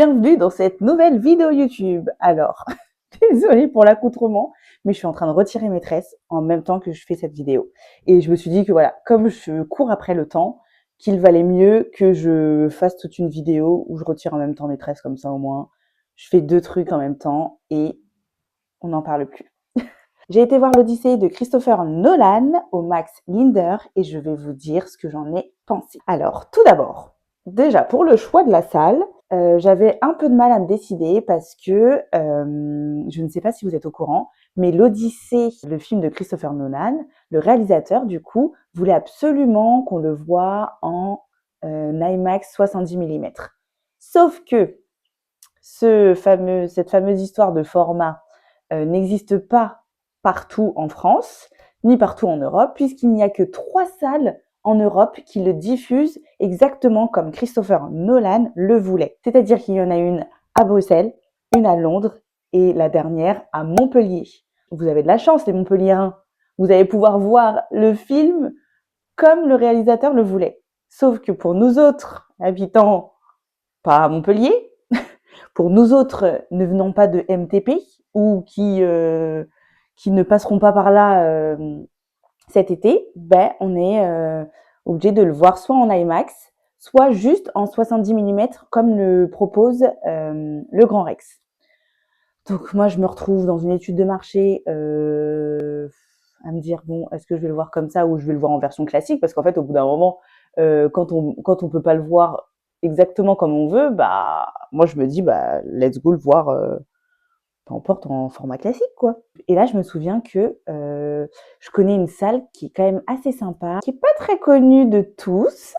bienvenue dans cette nouvelle vidéo YouTube. Alors, désolée pour l'accoutrement, mais je suis en train de retirer mes tresses en même temps que je fais cette vidéo. Et je me suis dit que voilà, comme je cours après le temps, qu'il valait mieux que je fasse toute une vidéo où je retire en même temps mes tresses, comme ça au moins. Je fais deux trucs en même temps et on n'en parle plus. J'ai été voir l'Odyssée de Christopher Nolan au Max Linder et je vais vous dire ce que j'en ai pensé. Alors, tout d'abord, déjà pour le choix de la salle, j'avais un peu de mal à me décider parce que je ne sais pas si vous êtes au courant, mais l'Odyssée, le film de Christopher Nolan, le réalisateur du coup voulait absolument qu'on le voie en IMAX 70 mm. Sauf que cette fameuse histoire de format n'existe pas partout en France, ni partout en Europe, puisqu'il n'y a que 3 salles en Europe qui le diffusent exactement comme Christopher Nolan le voulait. C'est-à-dire qu'il y en a une à Bruxelles, une à Londres et la dernière à Montpellier. Vous avez de la chance, les Montpelliérains. Vous allez pouvoir voir le film comme le réalisateur le voulait. Sauf que pour nous autres habitants, pas à Montpellier, pour nous autres ne venant pas de MTP ou qui ne passeront pas par là cet été, ben on est obligé de le voir soit en IMAX, soit juste en 70 mm comme le propose le Grand Rex. Donc moi je me retrouve dans une étude de marché à me dire bon, est-ce que je vais le voir comme ça ou je vais le voir en version classique, parce qu'en fait au bout d'un moment quand on peut pas le voir exactement comme on veut, bah moi je me dis bah let's go le voir peu importe en format classique quoi. Et là je me souviens que je connais une salle qui est quand même assez sympa, qui est pas très connue de tous.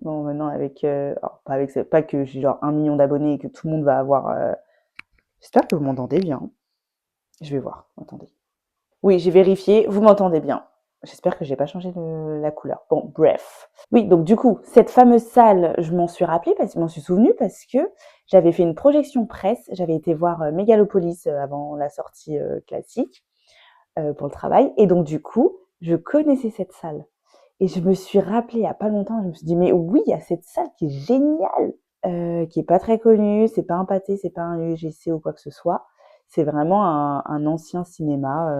Bon maintenant avec alors, pas que j'ai genre 1 million d'abonnés et que tout le monde va avoir j'espère que vous m'entendez bien. Je vais voir, attendez. Oui, j'ai vérifié, vous m'entendez bien. J'espère que j'ai pas changé la couleur. Bon, bref. Oui, donc du coup, cette fameuse salle, je m'en suis rappelée, je m'en suis souvenue parce que j'avais fait une projection presse. J'avais été voir Megalopolis avant la sortie classique pour le travail. Et donc du coup, je connaissais cette salle. Et je me suis rappelée il y a pas longtemps, je me suis dit, mais oui, il y a cette salle qui est géniale, qui est pas très connue, c'est pas un Pathé, c'est pas un UGC ou quoi que ce soit. C'est vraiment un ancien cinéma.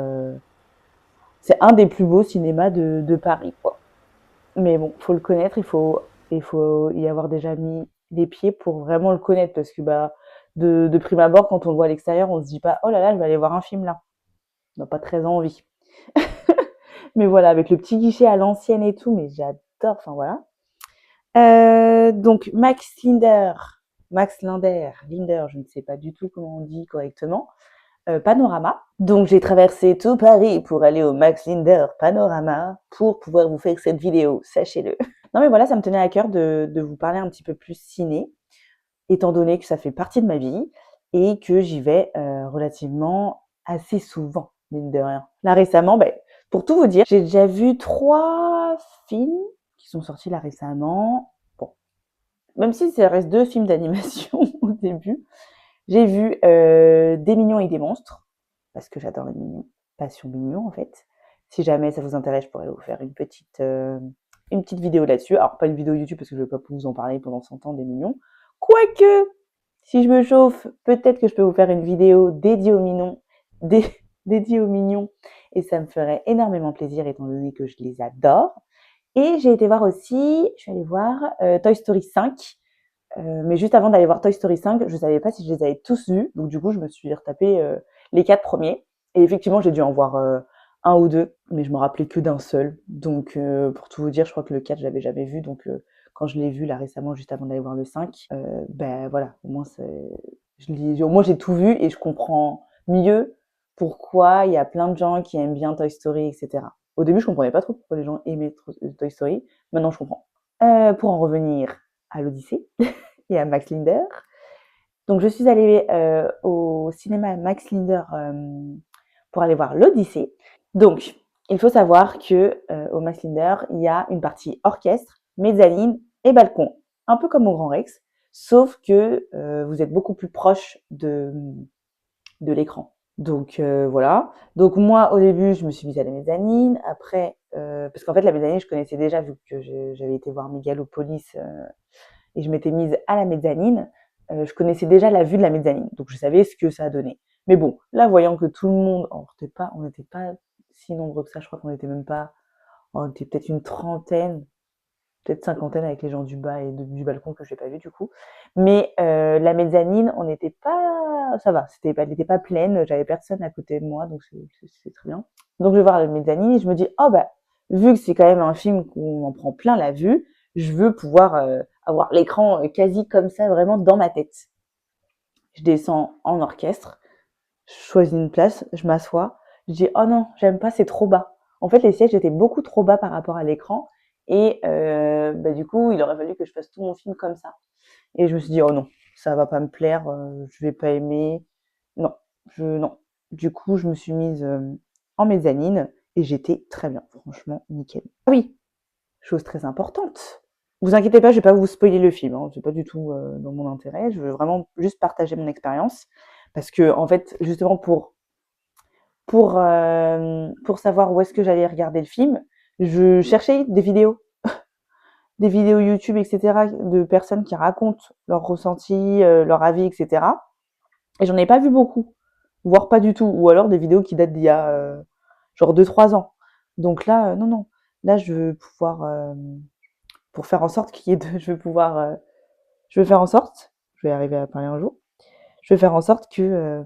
C'est un des plus beaux cinémas de Paris, quoi. Mais bon, faut le connaître, il faut y avoir déjà mis les pieds pour vraiment le connaître, parce que bah, de prime abord, quand on le voit à l'extérieur, on se dit pas, oh là là, je vais aller voir un film là. On n'a pas très envie. Mais voilà, avec le petit guichet à l'ancienne et tout, mais j'adore, enfin voilà. Donc Max Linder, je ne sais pas du tout comment on dit correctement, Panorama. Donc j'ai traversé tout Paris pour aller au Max Linder Panorama pour pouvoir vous faire cette vidéo, sachez-le. Non mais voilà, ça me tenait à cœur de vous parler un petit peu plus ciné, étant donné que ça fait partie de ma vie et que j'y vais relativement assez souvent, mine de rien. Là récemment, ben, pour tout vous dire, j'ai déjà vu 3 films qui sont sortis là récemment. Bon, même si ça reste 2 films d'animation au début, j'ai vu Des mignons et des monstres, parce que j'adore les mignons, passion mignon en fait. Si jamais ça vous intéresse, je pourrais vous faire une petite vidéo là-dessus. Alors pas une vidéo YouTube parce que je ne vais pas vous en parler pendant 100 ans des mignons. Quoique, si je me chauffe, peut-être que je peux vous faire une vidéo dédiée aux mignons, dédiée aux mignons, et ça me ferait énormément plaisir étant donné que je les adore. Et j'ai été voir aussi, je suis allée voir Toy Story 5. Mais juste avant d'aller voir Toy Story 5, je savais pas si je les avais tous vus. Donc du coup, je me suis retapé les 4 premiers. Et effectivement, j'ai dû en voir un ou deux, mais je me rappelais que d'un seul. Donc pour tout vous dire, je crois que le 4, je l'avais jamais vu. Donc quand je l'ai vu là récemment, juste avant d'aller voir le 5, ben voilà, au moins au moins j'ai tout vu et je comprends mieux pourquoi il y a plein de gens qui aiment bien Toy Story, etc. Au début, je comprenais pas trop pourquoi les gens aimaient Toy Story. Maintenant, je comprends. Pour en revenir à l'Odyssée et à Max Linder. Donc je suis allée au cinéma Max Linder pour aller voir l'Odyssée. Donc il faut savoir que au Max Linder, il y a une partie orchestre, mezzanine et balcon, un peu comme au Grand Rex, sauf que vous êtes beaucoup plus proche de l'écran. Donc voilà. Donc moi au début, je me suis mise à la mezzanine. Après, parce qu'en fait la mezzanine, je connaissais déjà vu que j'avais été voir Megalopolis et je m'étais mise à la mezzanine. je connaissais déjà la vue de la mezzanine, donc je savais ce que ça a donné. Mais bon, là, voyant que tout le monde, on n'était pas si nombreux que ça, je crois qu'on était même pas, on était peut-être une trentaine, peut-être cinquantaine avec les gens du bas et du balcon que je n'ai pas vu du coup. Mais la mezzanine, on n'était pas, ça va, elle n'était pas pleine, j'avais personne à côté de moi, donc c'est très bien. Donc je vais voir la mezzanine et je me dis, oh bah, vu que c'est quand même un film qu'on en prend plein la vue, je veux pouvoir avoir l'écran quasi comme ça, vraiment dans ma tête. Je descends en orchestre, je choisis une place, je m'assois, je dis, oh non, j'aime pas, c'est trop bas. En fait, les sièges étaient beaucoup trop bas par rapport à l'écran et bah, du coup, il aurait fallu que je fasse tout mon film comme ça. Et je me suis dit, oh non, ça va pas me plaire, je vais pas aimer. Non, non. Du coup, je me suis mise en mezzanine et j'étais très bien, franchement, nickel. Ah oui, chose très importante. Vous inquiétez pas, je vais pas vous spoiler le film, hein, c'est pas du tout dans mon intérêt. Je veux vraiment juste partager mon expérience parce que en fait, justement pour savoir où est-ce que j'allais regarder le film, je cherchais des vidéos YouTube, etc., de personnes qui racontent leurs ressentis, leur avis, etc. Et j'en ai pas vu beaucoup, voire pas du tout, ou alors des vidéos qui datent d'il y a genre 2-3 ans. Donc là, non, non, là je veux pouvoir, pour faire en sorte qu'il y ait je vais pouvoir, je vais faire en sorte, je vais arriver à parler un jour, je vais faire en sorte que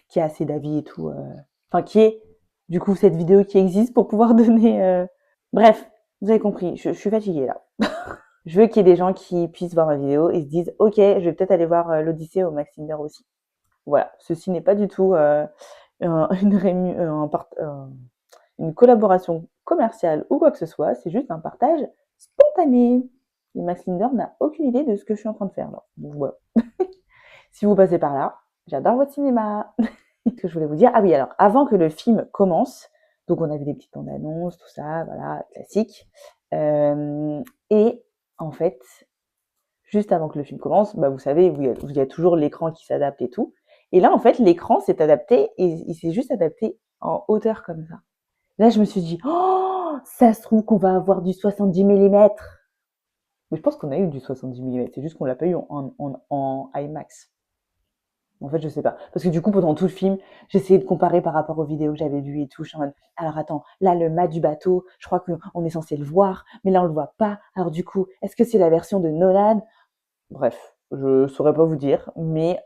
qu'il y ait assez d'avis et tout, enfin qu'il y ait du coup cette vidéo qui existe pour pouvoir donner. Bref, vous avez compris, je suis fatiguée là. Je veux qu'il y ait des gens qui puissent voir ma vidéo et se disent ok, je vais peut-être aller voir l'Odyssée au Max Tinder aussi. Voilà, ceci n'est pas du tout une collaboration commerciale ou quoi que ce soit, c'est juste un partage spontané. Et Max Linder n'a aucune idée de ce que je suis en train de faire là. Donc voilà. Si vous passez par là, j'adore votre cinéma. Ce que je voulais vous dire, ah oui, alors avant que le film commence, donc on a vu des petites bandes annonces, tout ça, voilà, classique. Et en fait, juste avant que le film commence, bah, vous savez, il y a toujours l'écran qui s'adapte et tout. Et là, en fait, l'écran s'est adapté et il s'est juste adapté en hauteur comme ça. Là, je me suis dit, oh, ça se trouve qu'on va avoir du 70 mm. Mais je pense qu'on a eu du 70 mm, c'est juste qu'on l'a pas eu en IMAX. En fait, je sais pas. Parce que du coup, pendant tout le film, j'essayais de comparer par rapport aux vidéos que j'avais vues et tout. Je suis en mode, alors attends, là, le mât du bateau, je crois qu'on est censé le voir, mais là, on le voit pas. Alors du coup, est-ce que c'est la version de Nolan? Bref, je saurais pas vous dire, mais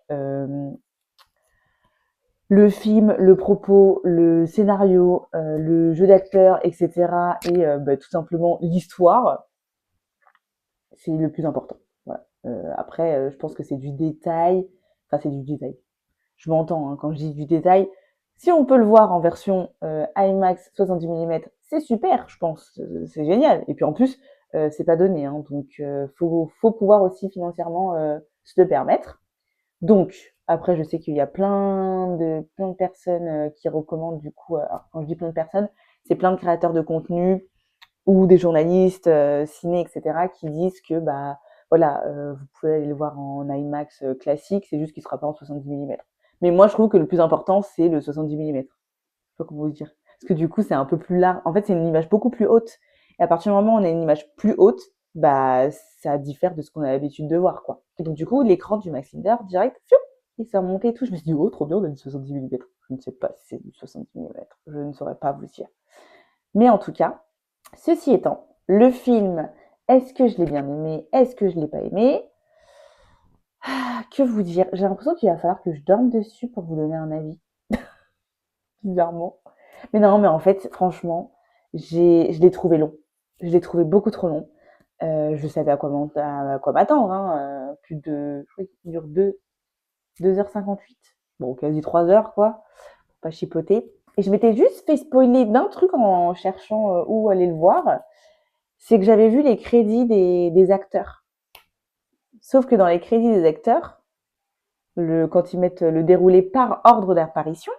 le film, le propos, le scénario, le jeu d'acteur, etc. et bah, tout simplement l'histoire, c'est le plus important. Voilà. Après, je pense que c'est du détail. Enfin, c'est du détail. Je m'entends hein, quand je dis du détail. Si on peut le voir en version IMAX 70 mm, c'est super, je pense. C'est génial. Et puis en plus, c'est pas donné. Hein, donc, faut pouvoir aussi financièrement se le permettre. Donc, après, je sais qu'il y a plein de personnes qui recommandent du coup. Alors, quand je dis plein de personnes, c'est plein de créateurs de contenu ou des journalistes ciné, etc., qui disent que bah voilà, vous pouvez aller le voir en IMAX classique, c'est juste qu'il sera pas en 70 mm. Mais moi, je trouve que le plus important, c'est le 70 mm. Je sais pas comment vous dire. Parce que du coup, c'est un peu plus large. En fait, c'est une image beaucoup plus haute. Et à partir du moment où on a une image plus haute, bah ça diffère de ce qu'on a l'habitude de voir, quoi. Et donc du coup, l'écran du Max Linder, direct, fiou, il s'est remonté et tout. Je me suis dit, oh, trop bien, on a du 70 mm. Je ne sais pas si c'est du 70 mm. Je ne saurais pas vous dire. Mais en tout cas, ceci étant, le film, est-ce que je l'ai bien aimé? Est-ce que je l'ai pas aimé? Que vous dire? J'ai l'impression qu'il va falloir que je dorme dessus pour vous donner un avis, bizarrement. Mais non, mais en fait, franchement, je l'ai trouvé long. Je l'ai trouvé beaucoup trop long. Je savais à quoi m'attendre. Hein. Je crois qu'il dure 2h58. Bon, quasi 3 heures, quoi. Pour pas chipoter. Et je m'étais juste fait spoiler d'un truc en cherchant où aller le voir. C'est que j'avais vu les crédits des acteurs. Sauf que dans les crédits des acteurs, quand ils mettent le déroulé par ordre d'apparition,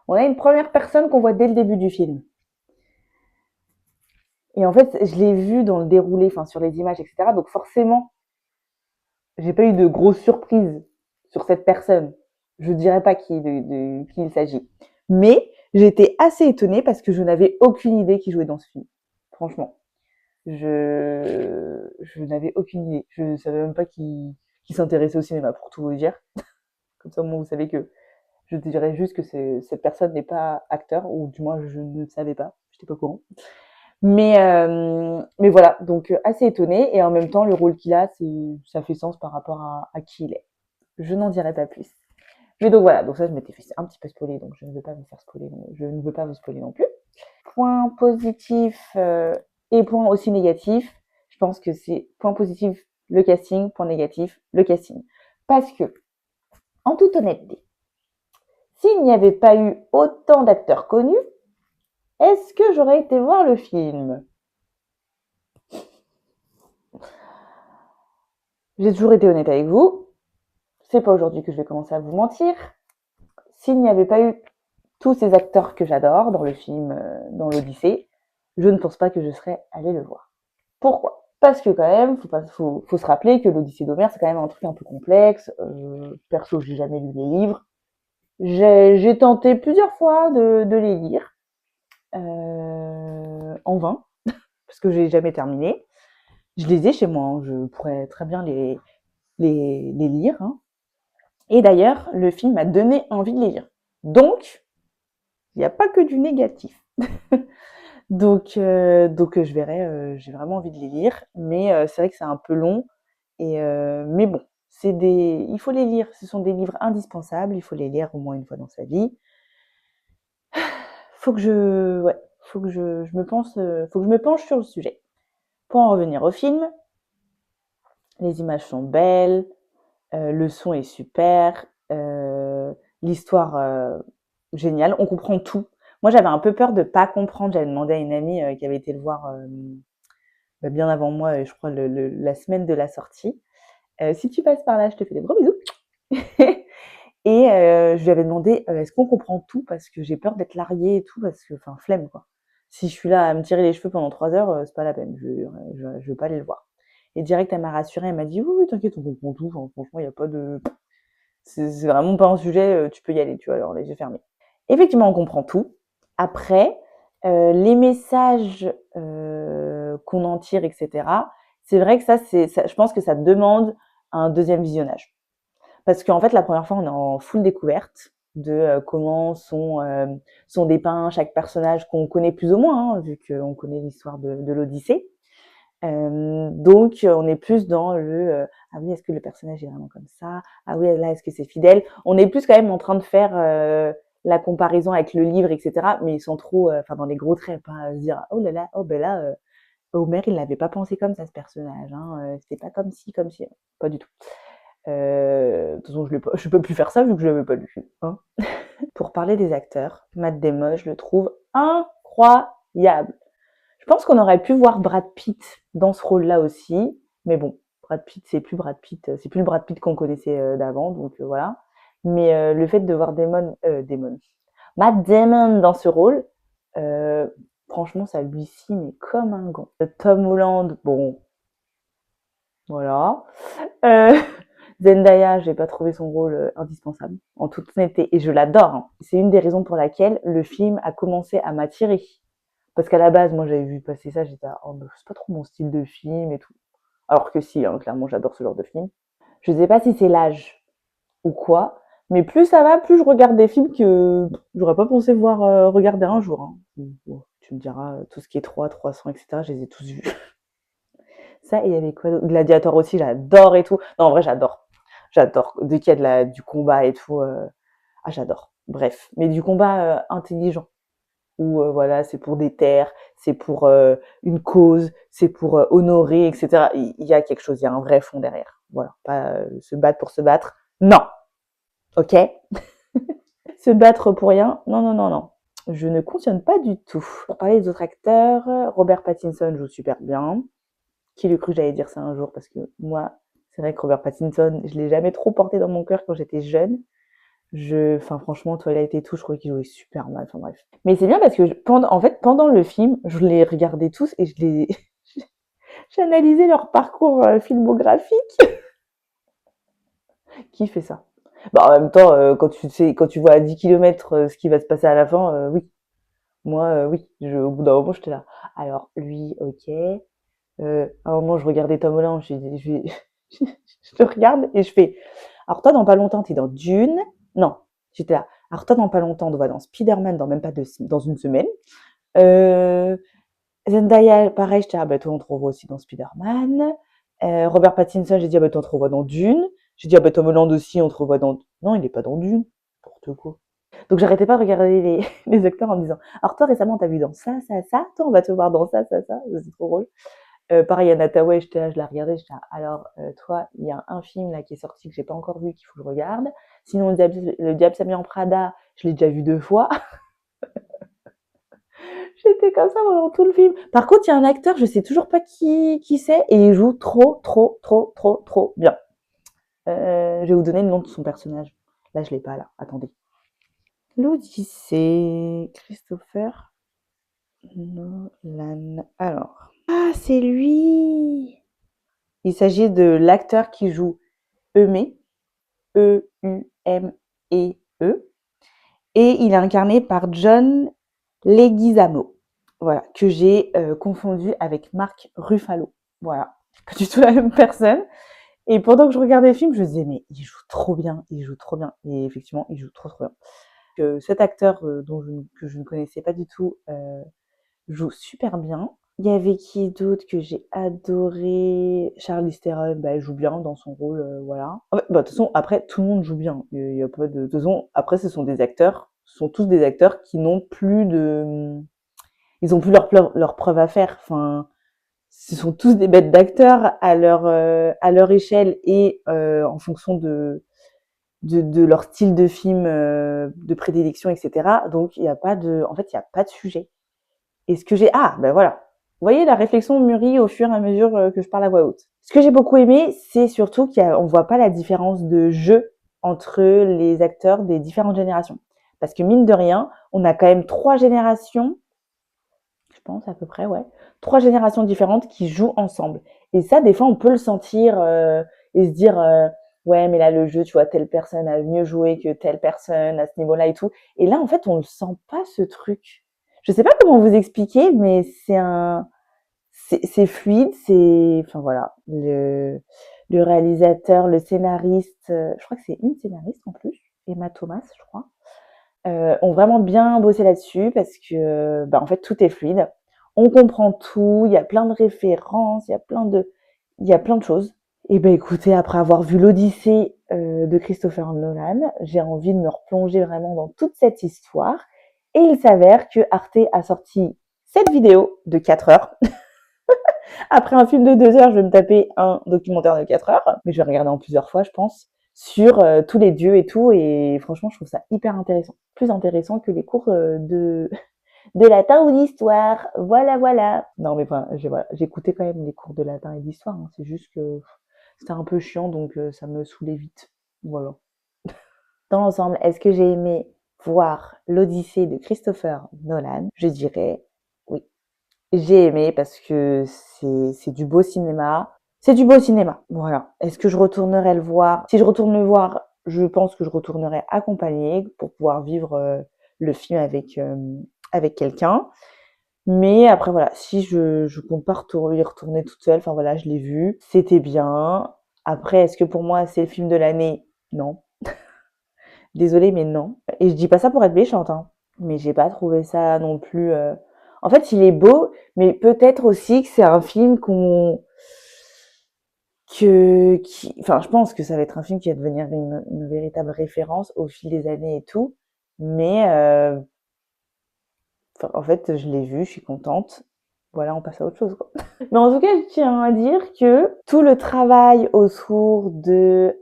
on a une première personne qu'on voit dès le début du film. Et en fait, je l'ai vu dans le déroulé, enfin sur les images, etc. Donc forcément, j'ai pas eu de grosse surprise sur cette personne. Je dirais pas de qui il s'agit. Mais j'ai été assez étonnée parce que je n'avais aucune idée qui jouait dans ce film. Franchement. Je n'avais aucune idée. Je savais même pas qui qui s'intéressait au cinéma, pour tout vous dire. Comme ça, moi, vous savez que je dirais juste que cette personne n'est pas acteur, ou du moins je ne savais pas, j'étais pas au courant. Mais voilà, donc assez étonnée, et en même temps, le rôle qu'il a, ça fait sens par rapport à qui il est. Je n'en dirai pas plus. Mais donc voilà, donc ça, je m'étais fait un petit peu spoiler, donc je ne veux pas vous faire spoiler, je ne veux pas vous spoiler non plus. Point positif et point aussi négatif, je pense que c'est point positif le casting, point négatif le casting. Parce que, en toute honnêteté, s'il n'y avait pas eu autant d'acteurs connus, est-ce que j'aurais été voir le film? J'ai toujours été honnête avec vous. C'est pas aujourd'hui que je vais commencer à vous mentir. S'il n'y avait pas eu tous ces acteurs que j'adore dans le film, dans l'Odyssée, je ne pense pas que je serais allée le voir. Pourquoi? Parce que quand même, faut se rappeler que l'Odyssée d'Homère, c'est quand même un truc un peu complexe. Perso, j'ai jamais lu les livres. J'ai tenté plusieurs fois de les lire, en vain, parce que j'ai jamais terminé. Je les ai chez moi, hein, je pourrais très bien les lire. Hein. Et d'ailleurs, le film m'a donné envie de les lire. Donc, il n'y a pas que du négatif. donc je verrai, j'ai vraiment envie de les lire, mais c'est vrai que c'est un peu long. Mais bon, il faut les lire. Ce sont des livres indispensables. Il faut les lire au moins une fois dans sa vie. Faut que faut que faut que je me penche sur le sujet. Pour en revenir au film, les images sont belles, le son est super, l'histoire géniale, on comprend tout. Moi, j'avais un peu peur de pas comprendre. J'avais demandé à une amie qui avait été le voir bien avant moi, je crois la semaine de la sortie. Si tu passes par là, je te fais des gros bisous. Et je lui avais demandé est-ce qu'on comprend tout, parce que j'ai peur d'être larguée et tout, parce que enfin flemme quoi. Si je suis là à me tirer les cheveux pendant 3 heures, c'est pas la peine. Je veux pas aller le voir. Et direct, elle m'a rassurée, elle m'a dit oui, oui, t'inquiète, on comprend tout. Enfin, franchement, il y a pas de, c'est vraiment pas un sujet, tu peux y aller, tu vois, alors les yeux fermés. Effectivement, on comprend tout. Après, les messages qu'on en tire, etc. C'est vrai que je pense que ça demande un deuxième visionnage. Parce qu'en fait, la première fois, on est en full découverte de comment sont dépeints chaque personnage qu'on connaît plus ou moins, hein, vu qu'on connaît l'histoire de l'Odyssée. Donc, on est plus dans ah oui, est-ce que le personnage est vraiment comme ça? Ah oui, là, est-ce que c'est fidèle? On est plus quand même en train de faire la comparaison avec le livre, etc. Mais sans trop, enfin, dans les gros traits, pas se dire, oh là là, oh ben là, Homer, il l'avait pas pensé comme ça, ce personnage. Hein, c'était pas comme ci, comme ci. Pas du tout. De toute façon, je peux plus faire ça vu que je l'avais pas lu. Hein. Pour parler des acteurs, Matt Damon, je le trouve incroyable. Je pense qu'on aurait pu voir Brad Pitt dans ce rôle-là aussi, mais bon, Brad Pitt, c'est plus Brad Pitt, c'est plus le Brad Pitt qu'on connaissait d'avant, donc voilà. Mais le fait de voir Matt Damon dans ce rôle, euh, franchement, ça lui scie mais comme un gant. Tom Holland, bon, voilà. Euh, Zendaya, j'ai pas trouvé son rôle indispensable, en toute honnêteté, et je l'adore. Hein. C'est une des raisons pour laquelle le film a commencé à m'attirer. Parce qu'à la base, moi, j'avais vu passer ça, j'étais oh, mais c'est pas trop mon style de film et tout. Alors que si, hein, clairement, j'adore ce genre de film. Je sais pas si c'est l'âge ou quoi, mais plus ça va, plus je regarde des films que j'aurais pas pensé voir regarder un jour. Hein. Bon, tu me diras, tout ce qui est 300, etc., je les ai tous vus. Ça, et il y avait quoi d'autre? Gladiator aussi, j'adore et tout. Non, en vrai, j'adore. J'adore. Dès qu'il y a du combat et tout, ah, j'adore. Bref, mais du combat intelligent. Où voilà, c'est pour des terres, c'est pour une cause, c'est pour honorer, etc. Il y a quelque chose, il y a un vrai fond derrière. Voilà, pas se battre pour se battre. Non, ok. Se battre pour rien, non, non, non, non. Je ne cautionne pas du tout. Pour parler des autres acteurs, Robert Pattinson joue super bien. Qui lui cru que j'allais dire ça un jour, parce que moi, c'est vrai que Robert Pattinson, je l'ai jamais trop porté dans mon cœur quand j'étais jeune. Enfin, franchement, Twilight et tout, je trouvais qu'il jouait super mal. Enfin, bref. Mais c'est bien parce que, en fait, pendant le film, je les regardais tous et j'analysais leur parcours filmographique. Qui fait ça? Bah, en même temps, quand tu vois à 10 km ce qui va se passer à la fin, oui. Moi, oui. Au bout d'un moment, j'étais là. Alors, lui, ok. À un moment, je regardais Tom Holland, Je te regarde et je fais, alors toi, dans pas longtemps, t'es dans Dune. Non, j'étais là. Alors toi, dans pas longtemps, on va dans Spider-Man dans même pas dans une semaine. Euh, Zendaya, pareil, j'étais, ah bah toi, on te revoit aussi dans Spider-Man. Robert Pattinson, j'ai dit, ah bah toi, on te revoit dans Dune. J'ai dit, ah bah Tom Holland aussi, on te revoit dans... Non, il est pas dans Dune. N'importe quoi. Donc j'arrêtais pas de regarder les acteurs en me disant, alors toi, récemment, t'as vu dans ça, ça, ça. Toi, on va te voir dans ça, ça, ça. C'est trop drôle. Pareil, Anna Tawai, j'étais là, je la regardais, j'étais là, alors toi, il y a un film là qui est sorti que j'ai pas encore vu, qu'il faut que je regarde. Sinon, le Diable s'habille en Prada, je l'ai déjà vu 2 fois. J'étais comme ça pendant tout le film. Par contre, il y a un acteur, je sais toujours pas qui c'est, et il joue trop, trop, trop, trop, trop bien. Je vais vous donner le nom de son personnage. Là, je l'ai pas là. Attendez. L'Odyssée, Christopher Nolan. Alors. Ah, c'est lui. Il s'agit de l'acteur qui joue Eumée, E-U-M-E-E, et il est incarné par John Leguizamo, voilà, que j'ai confondu avec Mark Ruffalo. Voilà, pas du tout la même personne. Et pendant que je regardais le film, je me disais, mais il joue trop bien, il joue trop bien. Et effectivement, il joue trop trop bien. Cet acteur que je ne connaissais pas du tout joue super bien. Il y avait qui d'autre que j'ai adoré? Charlize Theron, bah, elle joue bien dans son rôle, voilà. En fait, bah, de toute façon, après, tout le monde joue bien. Il y a pas de toute façon, après, ce sont tous des acteurs qui n'ont plus de, ils ont plus leur preuve à faire. Enfin, ce sont tous des bêtes d'acteurs à leur échelle et en fonction de leur style de film de prédilection, etc. Donc, il n'y a pas de, en fait, il n'y a pas de sujet. Et ce que j'ai... Ah, ben voilà. Vous voyez, la réflexion mûrit au fur et à mesure que je parle à voix haute. Ce que j'ai beaucoup aimé, c'est surtout qu'on ne voit pas la différence de jeu entre les acteurs des différentes générations. Parce que mine de rien, on a quand même 3 générations, je pense à peu près, ouais, 3 générations différentes qui jouent ensemble. Et ça, des fois, on peut le sentir et se dire, ouais, mais là, le jeu, tu vois, telle personne a mieux joué que telle personne à ce niveau-là et tout. Et là, en fait, on ne sent pas ce truc. Je sais pas comment vous expliquer, mais c'est fluide, enfin voilà, le réalisateur, le scénariste, je crois que c'est une scénariste en plus, Emma Thomas, je crois, ont vraiment bien bossé là-dessus parce que, bah, en fait, tout est fluide. On comprend tout, il y a plein de références, il y a plein de choses. Et ben écoutez, après avoir vu l'Odyssée de Christopher Nolan, j'ai envie de me replonger vraiment dans toute cette histoire. Et il s'avère que Arte a sorti cette vidéo de 4 heures. Après un film de 2 heures, je vais me taper un documentaire de 4 heures, mais je vais regarder en plusieurs fois, je pense, sur tous les dieux et tout. Et franchement, je trouve ça hyper intéressant. Plus intéressant que les cours de latin ou d'histoire. Voilà, voilà. Non, mais enfin, voilà, j'écoutais quand même les cours de latin et d'histoire. Hein. C'est juste que c'était un peu chiant, donc ça me saoulait vite. Voilà. Dans l'ensemble, est-ce que j'ai aimé voir l'Odyssée de Christopher Nolan? Je dirais oui. J'ai aimé parce que c'est du beau cinéma. C'est du beau cinéma. Voilà. Est-ce que je retournerai le voir? Si je retourne le voir, je pense que je retournerai accompagnée pour pouvoir vivre le film avec quelqu'un. Mais après, voilà, si je compte pas y retourner toute seule, enfin voilà, je l'ai vu, c'était bien. Après, est-ce que pour moi, c'est le film de l'année? Non. Désolée, mais non. Et je dis pas ça pour être méchante, hein. Mais j'ai pas trouvé ça non plus. En fait, il est beau, mais peut-être aussi que c'est un film enfin, je pense que ça va être un film qui va devenir une véritable référence au fil des années et tout. Mais en fait, je l'ai vu, je suis contente. Voilà, on passe à autre chose, quoi. Mais en tout cas, je tiens à dire que tout le travail autour des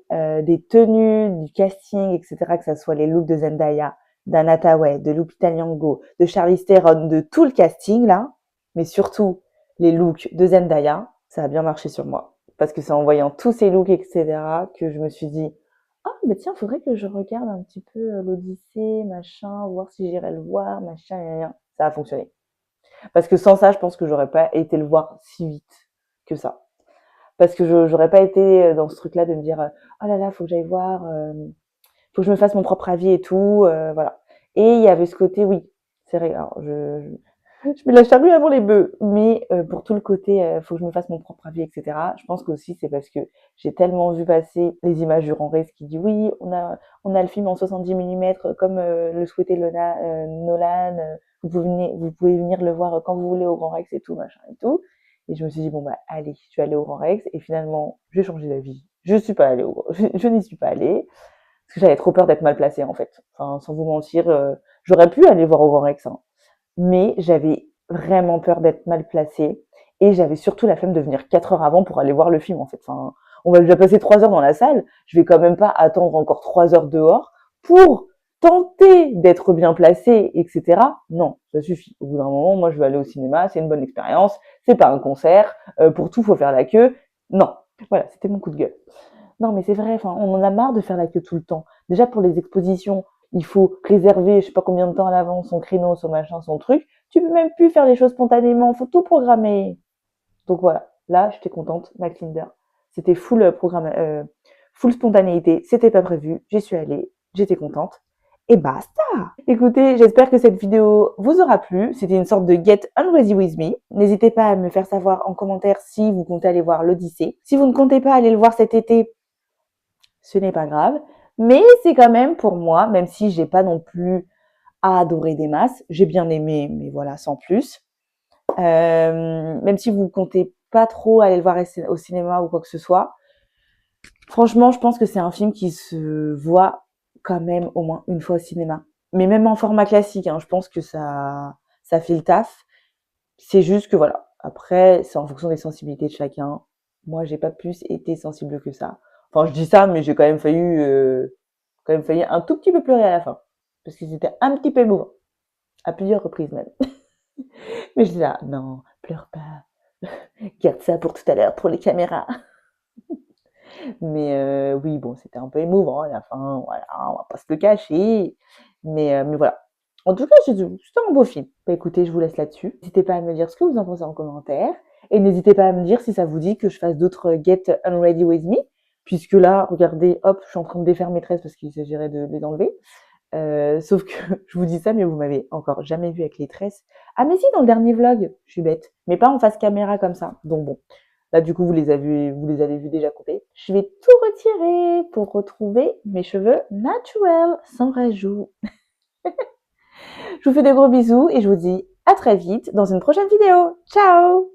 tenues, du casting, etc., que ce soit les looks de Zendaya, d'Anna Tawai, de Lupita Nyong'o, de Charlize Theron, de tout le casting là, mais surtout les looks de Zendaya, ça a bien marché sur moi. Parce que c'est en voyant tous ces looks, etc., que je me suis dit, ah, mais tiens, faudrait que je regarde un petit peu l'Odyssée, machin, voir si j'irai le voir, machin, rien. Ça a fonctionné. Parce que sans ça, je pense que j'aurais pas été le voir si vite que ça. Parce que j'aurais pas été dans ce truc-là de me dire oh là là, faut que j'aille voir, faut que je me fasse mon propre avis et tout, voilà. Et il y avait ce côté, oui, c'est vrai. Alors Je mets la charrue avant les bœufs. Mais pour tout le côté, faut que je me fasse mon propre avis, etc. Je pense qu'aussi c'est parce que j'ai tellement vu passer les images du Grand Rex qui dit oui, on a le film en 70 mm comme le souhaitait Nolan. Vous pouvez venir le voir quand vous voulez au Grand Rex et tout, machin et tout. Et je me suis dit, bon bah allez, je vais aller au Grand Rex. Et finalement, j'ai changé d'avis. Je suis pas allée je n'y suis pas allée. Parce que j'avais trop peur d'être mal placée, en fait. Enfin, sans vous mentir, j'aurais pu aller voir au Grand Rex, hein, mais j'avais vraiment peur d'être mal placée et j'avais surtout la flemme de venir 4 heures avant pour aller voir le film, en fait. Enfin, on va déjà passer 3 heures dans la salle, je vais quand même pas attendre encore 3 heures dehors pour tenter d'être bien placée, etc. Non, ça suffit. Au bout d'un moment, moi, je veux aller au cinéma, c'est une bonne expérience, c'est pas un concert, pour tout, faut faire la queue. Non. Voilà, c'était mon coup de gueule. Non, mais c'est vrai, enfin, on en a marre de faire la queue tout le temps. Déjà, pour les expositions, il faut réserver, je sais pas combien de temps à l'avance, son créneau, son machin, son truc. Tu peux même plus faire les choses spontanément, faut tout programmer. Donc voilà, là, j'étais contente, Max Linder. C'était full spontanéité, c'était pas prévu, j'y suis allée, j'étais contente. Et basta! Écoutez, j'espère que cette vidéo vous aura plu. C'était une sorte de Get Unready With Me. N'hésitez pas à me faire savoir en commentaire si vous comptez aller voir l'Odyssée. Si vous ne comptez pas aller le voir cet été, ce n'est pas grave. Mais c'est quand même pour moi, même si j'ai pas non plus adoré des masses, j'ai bien aimé, mais voilà, sans plus. Même si vous comptez pas trop aller le voir au cinéma ou quoi que ce soit, franchement, je pense que c'est un film qui se voit quand même au moins une fois au cinéma. Mais même en format classique, hein, je pense que ça fait le taf. C'est juste que voilà. Après, c'est en fonction des sensibilités de chacun. Moi, j'ai pas plus été sensible que ça. Enfin, je dis ça, mais j'ai quand même failli un tout petit peu pleurer à la fin. Parce que c'était un petit peu émouvant. À plusieurs reprises même. Mais je dis là, non, pleure pas. Garde ça pour tout à l'heure, pour les caméras. Mais oui, bon, c'était un peu émouvant à la fin, voilà, on va pas se le cacher. Mais voilà. En tout cas, c'était un beau film. Bah, écoutez, je vous laisse là-dessus. N'hésitez pas à me dire ce que vous en pensez en commentaire. Et n'hésitez pas à me dire si ça vous dit que je fasse d'autres Get Unready With Me. Puisque là, regardez, hop, je suis en train de défaire mes tresses parce qu'il s'agirait de les enlever. Sauf que je vous dis ça, mais vous m'avez encore jamais vu avec les tresses. Ah mais si, dans le dernier vlog, je suis bête. Mais pas en face caméra comme ça. Donc bon, là du coup vous les avez vus déjà coupés. Je vais tout retirer pour retrouver mes cheveux naturels, sans rajout. Je vous fais de gros bisous et je vous dis à très vite dans une prochaine vidéo. Ciao!